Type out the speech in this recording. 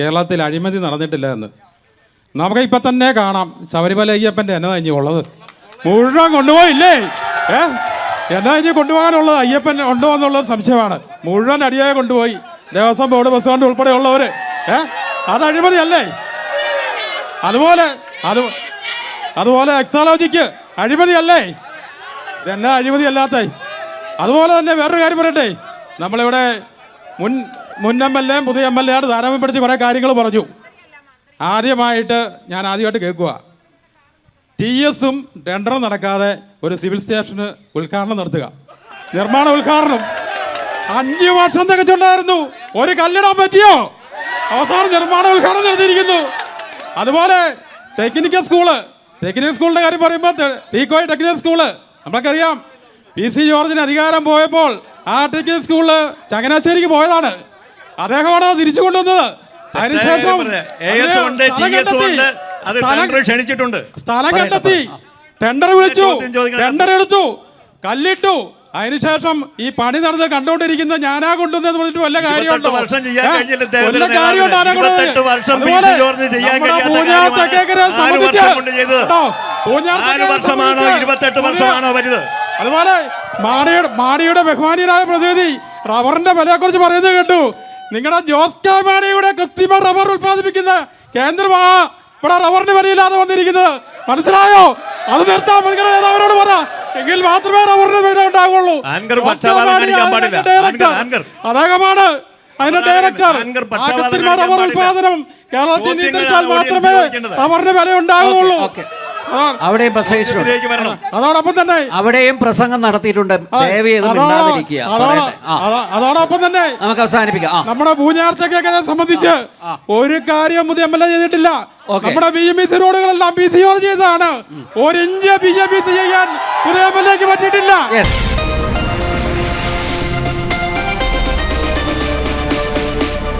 കേരളത്തിൽ അഴിമതി നടന്നിട്ടില്ല എന്ന്. നമുക്ക് ഇപ്പം തന്നെ കാണാം ശബരിമല അയ്യപ്പൻ്റെ എന്നാ ഇനി ഉള്ളത് മുഴുവൻ കൊണ്ടുപോയില്ലേ? എന്നാ ഇനി കൊണ്ടുപോകാനുള്ളത്? അയ്യപ്പൻ ഉണ്ടോ എന്നുള്ളത് സംശയമാണ്. മുഴുവൻ അടിയായി കൊണ്ടുപോയി ദേവസ്വം ബോർഡ്, ബസ് സ്റ്റാൻഡ് ഉൾപ്പെടെയുള്ളവർ. അത് അഴിമതിയല്ലേ? അതുപോലെ എക്സാലോജിക്ക് അഴിമതിയല്ലേ? ഇതെന്നാ അഴിമതി അല്ലാത്ത? അതുപോലെ തന്നെ വേറൊരു കാര്യം പറയട്ടെ, നമ്മളിവിടെ മുൻ എം എൽ എയും പുതിയ എം എൽ എ ആണ് താരതമ്യപ്പെടുത്തി കുറേ കാര്യങ്ങൾ പറഞ്ഞു. ആദ്യമായിട്ട് കേൾക്കുക, TS-ഉം ടെൻഡറും നടക്കാതെ ഒരു സിവിൽ സ്റ്റേഷന് ഉദ്ഘാടനം നടത്തുക, നിർമ്മാണ ഉദ്ഘാടനം. 5 വർഷം തികച്ചുണ്ടായിരുന്നു, ഒരു കല്ലിടാൻ പറ്റിയോ? അവസാനം നിർമ്മാണ ഉദ്ഘാടനം നടത്തിയിരിക്കുന്നു. അതുപോലെ ടെക്നിക്കൽ സ്കൂളിൻ്റെ കാര്യം പറയുമ്പോൾ തീക്കോയ് ടെക്നിക്കൽ സ്കൂള് നമുക്കറിയാം, PC ജോർജിന് അധികാരം പോയപ്പോൾ ആ ടെക്നിക്കൽ സ്കൂള് ചങ്ങനാശ്ശേരിക്ക് പോയതാണ്. അദ്ദേഹമാണ് തിരിച്ചു കൊണ്ടുവന്നത്. അതിനുശേഷം സ്ഥലം കണ്ടെത്തി, ടെൻഡർ വിളിച്ചു, ടെൻഡർ എടുത്തു, കല്ലിട്ടു. അതിനുശേഷം ഈ പണി നടന്ന് കണ്ടുകൊണ്ടിരിക്കുന്ന ഞാനാ കൊണ്ടുവന്നത് പറഞ്ഞിട്ട് വല്ല കാര്യമുണ്ടോ? അതുപോലെ മാണിയുടെ ബഹുമാനീയനായ പ്രതിനിധി റബ്ബറിന്റെ വിലയെ കുറിച്ച് പറയുന്നത് കേട്ടു. നിങ്ങളുടെ ജോസ് കെ മാണിയുടെ കൃത്രിമ റബ്ബർ ഉത്പാദിപ്പിക്കുന്ന കേന്ദ്രമാണ് ഇവിടെ റബ്ബറിന് വിലയില്ലാതെ വന്നിരിക്കുന്നത്. മനസ്സിലായോ? അത് നിർത്താൻ നിങ്ങളുടെ നേതാവിനോട് പറ, എങ്കിൽ മാത്രമേ റബ്ബറിന് വില ഉണ്ടാവുള്ളൂ. അദ്ദേഹമാണ് അതിന്റെ ഡയറക്ടർ. ആ കൃത്രിമ റബ്ബർ ഉത്പാദനം കേരളത്തിൽ നിയന്ത്രിച്ചാൽ മാത്രമേ റബ്ബറിന് വില ഉണ്ടാവുകയുള്ളൂ. അവിടെയും പ്രസംഗിച്ചിട്ടുണ്ട്, അതോടൊപ്പം തന്നെ അവിടെയും പ്രസംഗം നടത്തിയിട്ടുണ്ട്. അതോടൊപ്പം തന്നെ നമുക്ക് അവസാനിപ്പിക്കാം. നമ്മുടെ പൂഞ്ഞാർത്തേക്കൊക്കെ സംബന്ധിച്ച് ഒരു കാര്യം പുതിയ MLA ചെയ്തിട്ടില്ല. നമ്മുടെ BMPC റോഡുകളെല്ലാം PC ചെയ്തതാണ്. 1 ഇഞ്ച് BMPC ചെയ്യാൻ പുതിയ MLAക്ക് പറ്റിയിട്ടില്ല.